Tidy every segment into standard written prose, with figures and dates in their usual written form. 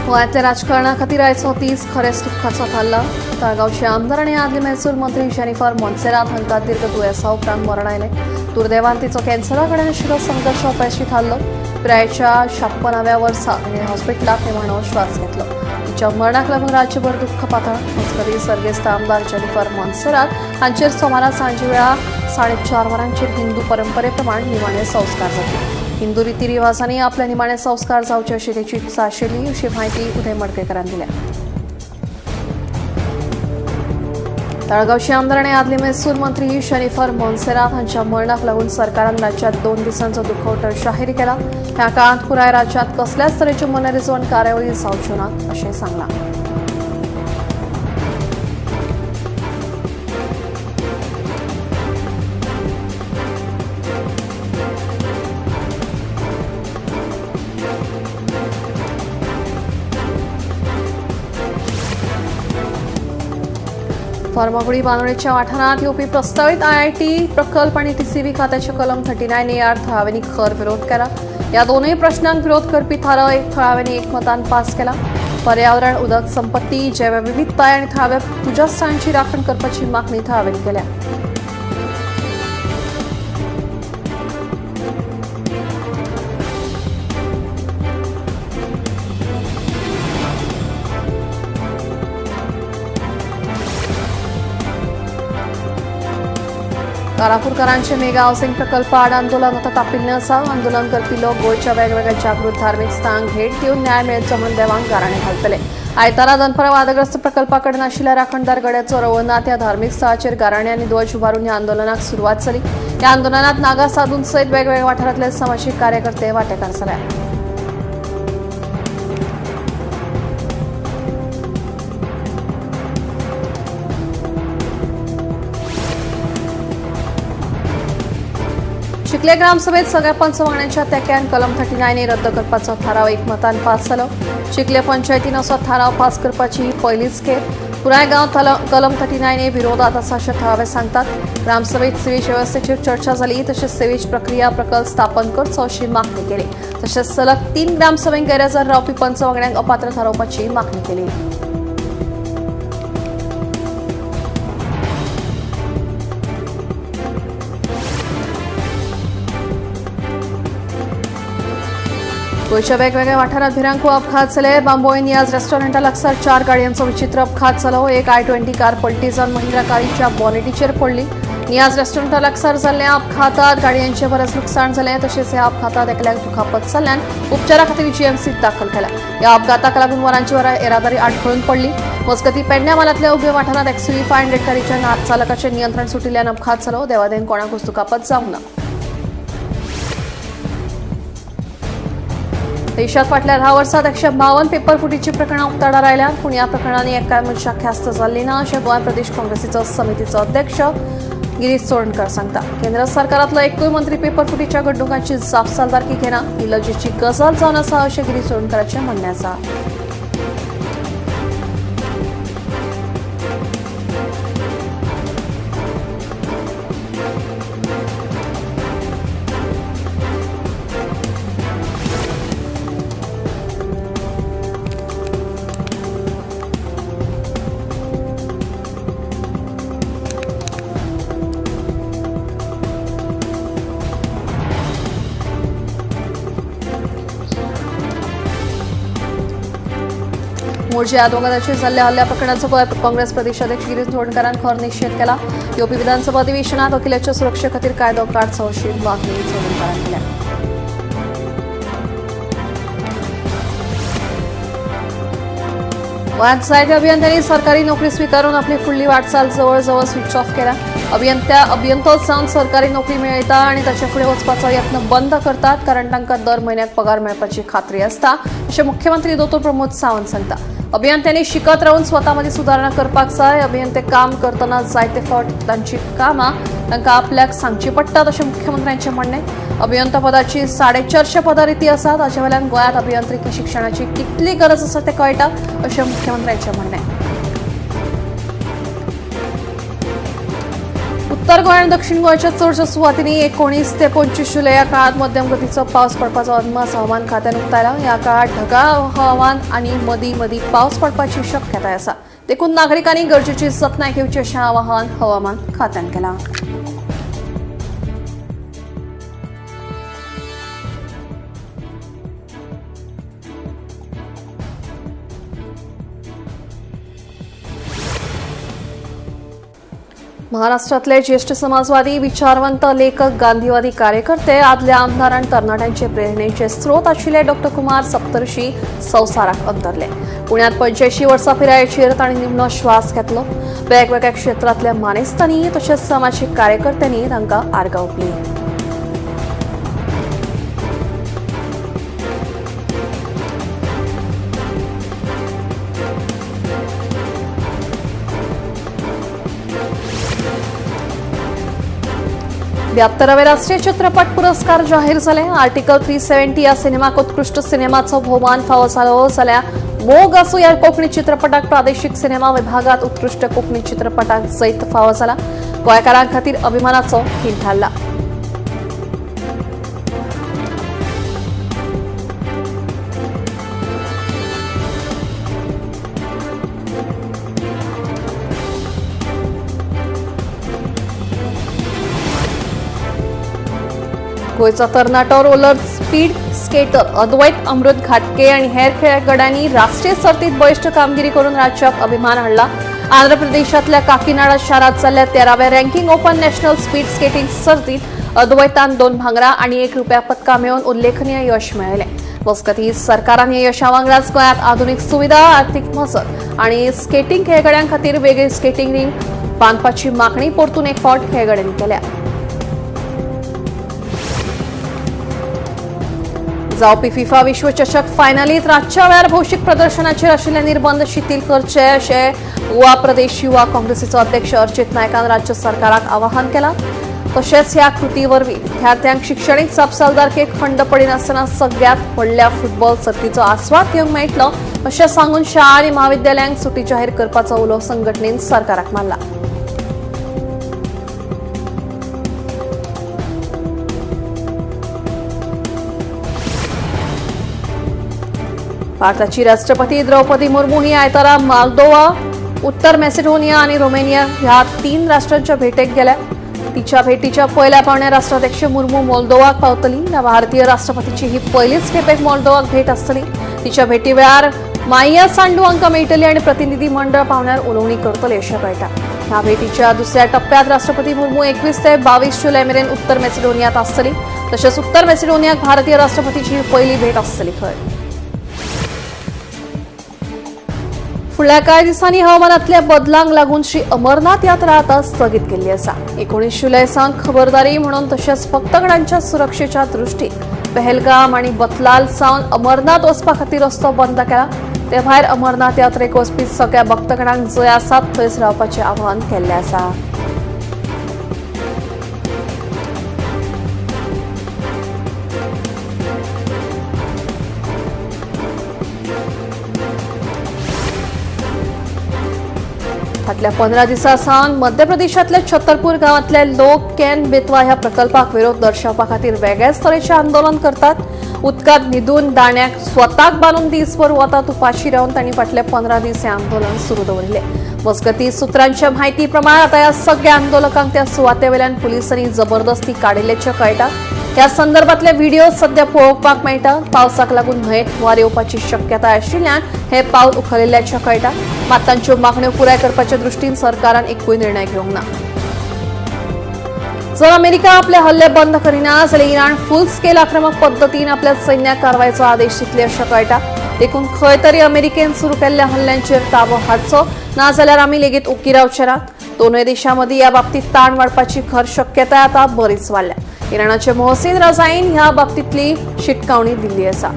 गोंयांतल्या राजकारणा खातीर आयज हो दीस खरेंच दुख्खाचो थारला. तळगांवचे आमदार आनी आदले महसूल मंत्री जेनिफर मोन्सेरात हांकां दीर्घ दुयेंसा उपरांत मरण आयलें. दुर्दैवान तिचो कॅन्सरा कडेन आशिल्लो संघर्श अपेशी थारलो. पिरायेच्या 56व्या वर्सा तिणें हॉस्पिटलांत निमाणो श्वास घेतलो. तिच्या मरणाक लागून राज्यभर दुख्ख पातळ. मजगतीं सर्गेस्त आमदार जेनिफर मोन्सेरात हांचेर सोमारा सांजे वेळा 4:30 वरांचेर हिंदू परंपरे प्रमाण निमाणे संस्कार जातले. हिंदू रितीरिवाजांनी आपले निमाणे संस्कार जावचे अशी तेची इत्सा आशिल्ली अशी म्हायती उदय मडकयकारान दिल्या. तळगांवचे आमदार आनी आदले महसूल मंत्री जेनिफर मोन्सेरात हांच्या मरणाक लागून सरकारान राज्यांत 2 दिसांचो दुखवटो जाहीर केला. ह्या काळात पुराय राज्यांत कसल्याच तरेच्यो मनरिजवण कार्यावळी जावच्यो नात अशें सांगलां. फार्मागुडी बांदोडेच्या वाठारांत येवपी प्रस्तावित IIT प्रकल्प आनी TCV खात्याचे कलम 39A थळाव्यांनी खर विरोध केला. ह्या दोनूय प्रश्नांक विरोध करपी थाराव थळाव्यांनी एकमतान पास केला. पर्यावरण, उदक संपत्ती, जैवविविधताय आनी थळाव्या पुजास्थळांची राखण करपाची मागणी थळाव्यांनी केल्या. कारापूरकारांचे मेगा हावसिंग प्रकल्प आड आंदोलन आता तापिल्लें आसा. आंदोलन करपी लोक गोंयच्या वेगवेगळ्या जागृत धार्मीक स्थळांक भेट दिवन न्याय मेळचो म्हूण देवाक गाराणें घालतले. आयतारा दनपारा वादग्रस्त प्रकल्पा कडेन आशिल्ल्या राखणदार गड्याचो रवळनाथ ह्या धार्मीक स्थळाचेर गाराणे आनी ध्वज उबारून ह्या आंदोलनाक सुरवात जाली. ह्या आंदोलनात नागा साधून सयत वेगवेगळ्या वाठारांतले समाजीक कार्यकर्ते वांटेकार जाल्या. चिखले ग्रामसभेत सगळ्या पंचवांगड्यांच्या तेक्यान कलम 39A रद्द करपाचो थाराव एकमतान पास जालो. चिखले पंचायतीन असो थाराव पास करपाची ही पयलीच खेप. पुराय गांव कलम 39A विरोधात आसा अशें थळावे सांगतात. ग्रामसभेत सिवेज वेवस्थेचेर चर्चा जाली. तशेंच सिवेज प्रक्रिया प्रकल्प स्थापन करचो अशी मागणी केली. तशेंच सलग 3 ग्रामसभेक गैरहजर रावपी पंचवांगड्यांक अपात्र थारावपाची मागणी केली. गोंयच्या वेगवेगळ्या वाठारांत भिरांकू अपघात जाले. बांबोळे नियाज रेस्टॉरंटा लागसार 4 गाडयांचो विचित्र अपघात जालो. एक I-20 कार पलटी जावन महिंद्रा कारीच्या बॉनेटीचेर पडली. नियाज रेस्टॉरंटा लागसार जाल्ल्या अपघातात गाडयांचें बरेच लुकसाण जालें. तशेंच ह्या अपघातात एकल्याक दुखापत जाल्ल्यान उपचारा खातीर GMCत दाखल केला. ह्या अपघाताक लागून वरांची वरां येरादारी आडखळून पडली. मजगतीं पेडण्या मालांतल्या उबे वाठारांत XUV 500 कारीच्या चालकाचें नियंत्रण सुटिल्ल्यान अपघात जालो. देवादेन कोणाकूच दुखापत जावंक ना. देशात फाटल्या 10 वर्सांत 152 पेपर फुटीची प्रकरणां उक्ताडार आयल्यात. पूण ह्या प्रकरणांनी एकाय मनशाक ख्यास्त जाल्ली ना अशें गोंय प्रदेश काँग्रेसीचो समितीचो अध्यक्ष गिरीश चोडणकर सांगता. केंद्र सरकारांतलो एकूय मंत्री पेपर फुटीच्या घडणुकांची जापसालदारकी घेना ही लजेची गजाल जावन आसा अशें गिरीश चोडणकराचें म्हणणें आसा. मोर्जे आत्मघाताचेर जाल्ल्या हल्ल्या प्रकरणाचो गोंय काँग्रेस प्रदेश अध्यक्ष गिरीश चोडणकरान खर निशेध केला. येवपी विधानसभा अधिवेशनात वकिलाच्या सुरक्षे खातीर कायदो काडचो अशी मागणी चोडणकरान केल्या. गोंयांत जायते अभियंत्यांनी सरकारी नोकरी स्विकारून आपली फुडली वाटचाल जवळ जवळ स्विच ऑफ केला. अभियंतोच जावन सरकारी नोकरी मेळयता आनी ताचे फुडें वचपाचो यत्न बंद करतात कारण तांकां दर म्हयन्याक पगार मेळपाची खात्री आसता अशें मुख्यमंत्री दोतोर प्रमोद सावंत सांगता. अभियंत्यांनी शिकत रावन स्वता मदीं सुदारणा करपाक जाय. अभियंते काम करतना जायते फावट तांची कामां तांकां आपल्याक सांगची पडटात अशें मुख्यमंत्र्यांचें म्हणणें. अभियंता पदाची 450 पदां रिती आसात. ताचे वेल्यान गोंयांत अभियांत्रिकी शिक्षणाची कितली गरज आसा तें कळटा अशें मुख्यमंत्र्यांचें म्हणणें. उत्तर उत्तर गोंय आणि दक्षिण गोंयच्या चडशा सुवातींनी 19 ते 25 जुलै या काळात मध्यम गतीचो पावस पडपाचो अदमास हवामान खात्यान उक्तायला. या काळात ढगाळ हवामान आणि मदीं पावस पडपाची शक्यताय आसा. देखून नागरिकांनी गरजेची जतनाय घेवची अशें आवाहन हवामान खात्यान केलां. महाराष्ट्रातले ज्येष्ठ समाजवादी, विचारवंत, लेखक, गांधीवादी कार्यकर्ते, आदल्या आमदार आणि तरणाट्यांचे प्रेरणेचे स्रोत आशिल्ले डॉ. कुमार सप्तर्षी संवसाराक अंतरले. पुण्यात 85 वर्सां पिरायेचेर तांणी निमणो श्वास घेतलो. वेगवेगळ्या क्षेत्रांतल्या मानेस्तांनी तशेंच सामाजीक कार्यकर्त्यांनी तांकां आर्गां ओंपली. वे राष्ट्रीय चित्रपट पुरस्कार जाहीर झाले. आर्टिकल 370 या सिनेमाक उत्कृष्ट सिनेमाचो भोवमान फावो जालो जाल्यार मोग आसूं या कोंकणी चित्रपटाक प्रादेशीक सिनेमा विभागात उत्कृष्ट कोंकणी चित्रपटाक जैत फावो जाला. गोंयकारां खातीर अभिमानाचो खीण थारला. गोयचा तरणाटो रोलर स्पीड स्केटर अद्वैत अमृत घाटके आणि हेर खेळगड्यांनी राष्ट्रीय सर्तीत बळिश्ठ कामगिरी करून राज्याक अभिमान हाडला. आंध्र प्रदेशातल्या काकीनाडा शारात जाल्ल्या 13व्या ranking open national speed skating सर्तीत अद्वैतान 2 भांगरा आणि 1 रुपया पदकां मेळोवन उल्लेखनीय यश मेळयलें. मजगतीं सरकारान ह्या यशा वांगडाच गोंयांत आधुनीक सुविधा, आर्थीक मजत आणि स्केटिंग खेळगड्यां खातीर वेगळी स्केटिंग रिंक बांदपाची मागणी परतून एक फावट खेळगड्यांनी केल्या. जावपी फिफा विश्वचषक फायनलीत रातच्या वेळार भौशीक प्रदर्शनाचेर आशिल्ले निर्बंध शिथील करचे अशें गोवा प्रदेश युवा काँग्रेसीचो अध्यक्ष अर्चित नायकान राज्य सरकाराक आवाहन केलां. तशेंच ह्या कृती वरवीं विद्यार्थ्यांक शिक्षणीक जापसालदारकेक खंड पडिनासतना सगळ्यात व्हडल्या फुटबॉल सर्तीचो आस्वाद घेवंक मेळटलो अशें सांगून शाळा आनी महाविद्यालयांक सुटी जाहीर करपाचो उलो संघटनेन सरकाराक मारला. भारताची राष्ट्रपती द्रौपदी मुर्मू ही आयतारा मोल्दोवा, उत्तर मॅसिडोनिया आणि रोमेनिया ह्या 3 राष्ट्रांच्या भेटेक गेल्या. तिच्या भेटीच्या पहिल्या पावण्यार राष्ट्राध्यक्ष मुर्मू मोल्दोवाक पावतली. ह्या भारतीय राष्ट्रपतीची ही पहिलीच खेपेक मोल्दोवाक भेट आसतली. तिच्या भेटी वेळार माइया सांडू हांकां मेळटली आणि प्रतिनिधी मंडळ पावण्यार उलोवणी करतले अशें कळटा. ह्या भेटीच्या दुसऱ्या टप्प्यात राष्ट्रपती मुर्मू 21 ते 22 जुलै मेरेन उत्तर मॅसिडोनियात आसतली. तशेंच उत्तर मॅसिडोनियाक भारतीय राष्ट्रपतीची ही पहिली भेट आसतली. फुडल्या कांय दिसांनी हवामानातल्या बदलांक लागून श्री अमरनाथ यात्रा आतां स्थगीत केल्ली आसा. 19 जुलै सावन खबरदारी म्हणून तशेंच भक्तगणांच्या सुरक्षेच्या दृश्टीन पहलगाम आणि बतलाल सावन अमरनाथ वचपा खातीर रस्तो बंद केला. ते भायर अमरनाथ यात्रेक वचपी सगळ्या भक्तगणांक जंय आसात थंयच रावपाचें आवाहन केल्लें आसा. फाटल्या 15 दिसां सावन मध्य प्रदेशातल्या छतरपूर गांवांतले लोक कॅन बेतवा ह्या प्रकल्पाक विरोध दर्शोवपा खातीर वेगळ्याच तरेचें आंदोलन करतात. उदकांत न्हिदून दाण्याक स्वताक बांदून दिसभर वतात उपाशी रावन तांणी फाटले 15 दीस हें आंदोलन सुरू दवरलें. मजगतीं सुत्रांच्या म्हायती प्रमाण आतां ह्या सगळ्या आंदोलकांक त्या सुवातेवेल्यान पुलिसांनी जबरदस्ती काडिल्ल्याचें कळटा. ह्या संदर्भातले व्हिडिओ सध्या पळोवपाक मेळटा. पावसाक लागून न्हंयेक हुंवार येवपाची शक्यताय आशिल्ल्यान हे पावल उखलिल्ल्याचें कळटा. मात तांच्यो मागण्यो पुराय करपाच्या दृश्टीन सरकारान एकूय निर्णय घेवंक ना. जर अमेरिका आपले हल्ले बंद करिना जाल्यार इराण फुल स्केल आक्रमक पद्दतीन आपल्या सैन्याक कारवायेचो आदेश दितले अशें कळटा. देखून खंय तरी अमेरिकेन सुरू केल्ल्या हल्ल्यांचेर ताबो हाडचो नाजाल्यार आमी लेगीत ओगी रावचे नात. दोनूय देशांमदीं ह्या बाबतींत ताण वाडपाची खर शक्यताय आतां बरीच वाडल्या. इराणाचे मोहसिन रजाईन ह्या बाबतींतली शिटकावणी दिल्ली आसा.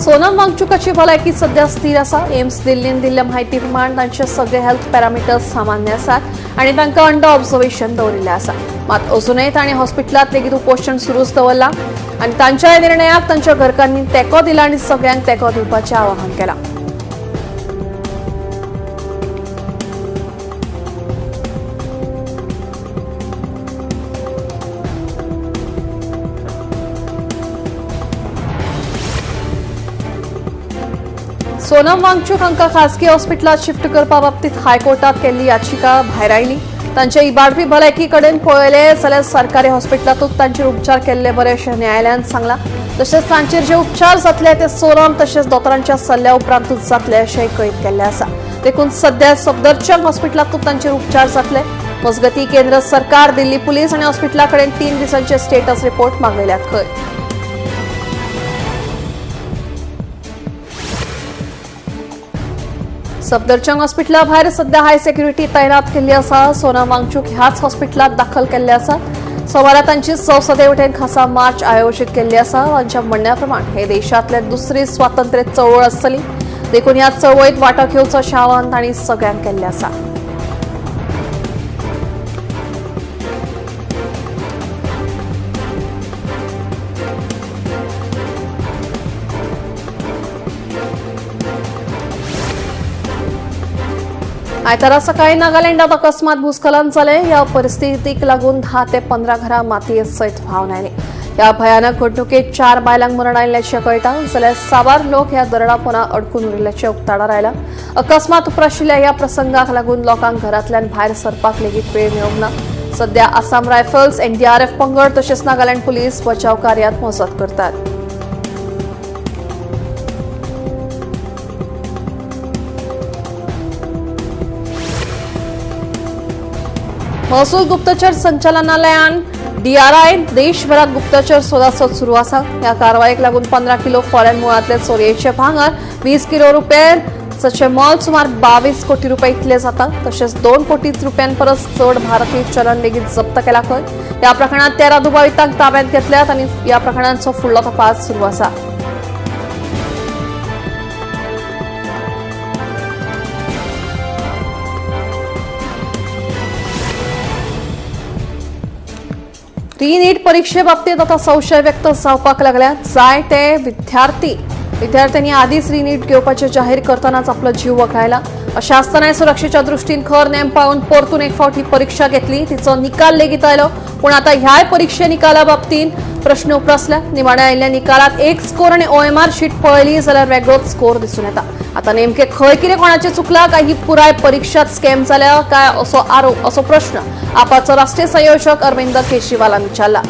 सोनम वांगचुकाची भलायकी सध्या स्थिर आसा. एम्स दिल्लीन दिल्ल्या म्हायती प्रमाण तांचे सगळे हेल्थ पॅरामिटर्स सामान्य आसात आणि तांकां अंडर ऑब्झर्वेशन दवरिल्ले आसा. मात अजूनही तांणी हॉस्पिटलांत लेगीत उपोषण सुरूच दवरलां आनी तांच्या ह्या निर्णयाक तांच्या घरकान्नी तेंको दिला आनी सगळ्यांक तेंको दिवपाचें आवाहन केलां. सोनम वांगचूक हांकां खासगी हॉस्पिटलांत शिफ्ट करपा बाबतींत हायकोर्टात केल्ली याचिका भायर आयली. तांचे इबाडपी भलायकी कडेन पळयले जाल्यार सरकारी हॉस्पिटलांतूच तांचेर उपचार केल्ले बरे अशें न्यायालयान सांगलां. तशेंच तांचेर जे उपचार जातले ते सोनम तशेंच दोतोरांच्या सल्ल्या उपरांतूच जातले अशेंय कळीत केल्लें आसा. देखून सध्या सफदरजंग हॉस्पिटलांतूच तांचेर उपचार जातले. मजगतीं केंद्र सरकार, दिल्ली पुलीस आनी हॉस्पिटला कडेन 3 दिसांचे स्टेटस रिपोर्ट मागयल्यात खंय. सफदरजंग हॉस्पिटला भायर सध्या हाय सेक्युरिटी तैनात केल्ली आसा. सोनम वांगचूक ह्याच हॉस्पिटलांत दाखल केल्ले आसा. सोमारा तांची संसदेवटेन खासा मार्च आयोजीत केल्ली आसा. तांच्या म्हणण्या प्रमाण हे देशांतले दुसरी स्वातंत्र्य चळवळ आसतली. देखून ह्या चळवळीत वांटो घेवचो अशें आवाहन तांणी सगळ्यांक केल्लें आसा. आयतारा सकाळी नागालँडात अकस्मात भूस्खलन जालें. ह्या परिस्थितीक लागून 10 ते 15 घरां मातये सयत व्हांवन आयलीं. ह्या भयानक घडणुकेत 4 बायलांक मरण आयिल्ल्याचें कळटा जाल्यार 6 लोक ह्या दरडा पोंदा अडकून उरिल्ल्याचें उक्ताडार आयलां. अकस्मात उप्राशिल्ल्या ह्या प्रसंगाक लागून लोकांक घरांतल्यान भायर सरपाक लेगीत वेळ मेळूंक ना. सध्या आसाम रायफल्स, NDRF पंगड तशेंच नागालँड पुलीस बचाव कार्यांत मजत करतात. महसूल गुप्तचर संचालनालयान DRI देशभरात गुप्तचर सोदासोद सुरू आसा. ह्या कारवायेक लागून 15 किलो फॉरेन मुळांतले चोरयेचे भांगर, 20 किलो रुपये जाचे मोल सुमार 22 कोटी रुपये इतले जाता. तशेंच 2 कोटी रुपयांपरस चड भारतीय चलन लेगीत जप्त केला खंय. ह्या प्रकरणात 13 दुबावितांक ताब्यात घेतल्यात आनी ह्या प्रकरणाचो फुडलो तपास सुरू आसा. नीट परीक्षे बाबतीत आता संशय व्यक्त जावपाक लागल्यात. जाय ते विद्यार्थ्यांनी आदीच नीट घेवपाचे जाहीर करतनाच आपलो जीव वगळायला. अशा आसतनाय सुरक्षेच्या दृश्टीन खर नेम पाळून परतून एक फावटी परीक्षा घेतली. तिचो निकाल लेगीत आयलो. पूण आता ह्याय परीक्षे निकाला बाबतीत प्रश्न उप्रासल्या. निमाण्या आयिल्ल्या निकालात एक स्कोर आनी OMR शीट पळयली जाल्यार वेगळोच स्कोर दिसून येता. आता नेमके खंय कितें कोणाचें चुकलां काय ही पुराय परीक्षात स्कॅम जाल्या काय असो प्रश्न आपाचो राष्ट्रीय संयोजक अरविंद केजरीवालान विचारला.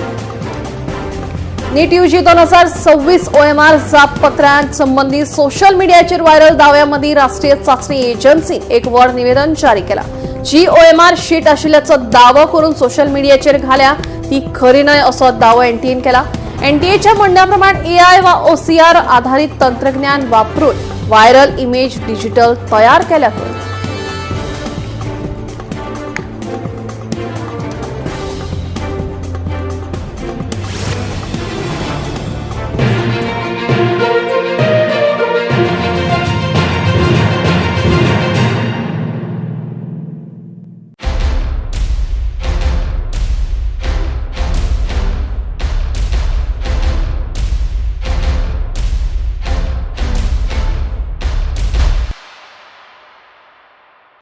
नीट UG 2026 OMR जापपत्रांत संबंधी सोशल मीडियाचेर व्हायरल दाव्यामदी राष्ट्रीय चाचणी एजन्सीन एक व्हड निवेदन जारी केला. जी OMR शीट आशिल्ल्याचो दावो करून सोशल मीडियाचेर घाल्या ती खरी न्हय असो दावो NTAन केला. NTA म्हणण्या प्रमाण AI वा OCR आधारित तंत्रज्ञान वापरून व्हायरल इमेज डिजिटल तयार केल्या.